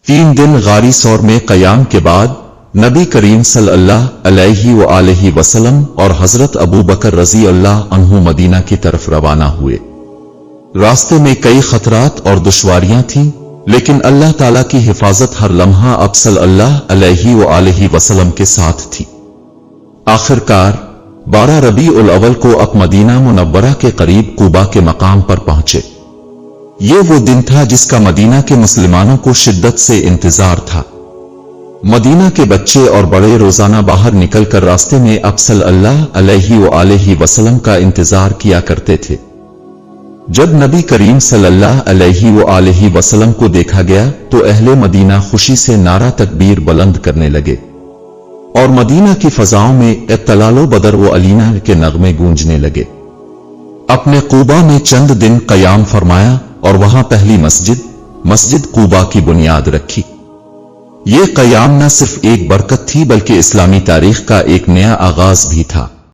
3 दिन गारी सौर में कयाम के बाद नबी करीम सल्लल्लाहु अलैहि वआलैहि वसल्लम और हजरत अबू बकर रजी अल्लाह अन्हु मदीना की तरफ रवाना हुए। रास्ते में कई खतरात और दुश्वारियां थीं, लेकिन अल्लाह ताला की हिफाजत हर लम्हा अब सल्लल्लाहु अलैहि वआलैहि वसल्लम के साथ थी। आखिरकार 12 रबीउल अव्वल को अब मदीना मुनव्वरा के करीब कुबा के मकाम पर पहुंचे। ये वो दिन था जिसका मदीना के मुसलमानों को शिद्दत से इंतजार था। मदीना के बच्चे और बड़े रोजाना बाहर निकलकर रास्ते में अब सल्लल्लाहु अलैहि वसल्लम का इंतजार किया करते थे। जब नबी करीम सल्लल्लाहु अलैहि वसल्लम को देखा गया तो अहले मदीना खुशी से नारा तकबीर बुलंद करने लगे और मदीना की फजाओं में इत्तलालो बदर व अलीना के नगमे गूंजने लगे। अपने कुबा में चंद दिन कयाम फरमाया और वहां पहली मस्जिद कुबा की बुनियाद रखी। ये कयाम न सिर्फ एक बरकत थी बल्कि इस्लामी तारीख का एक नया आगाज भी था।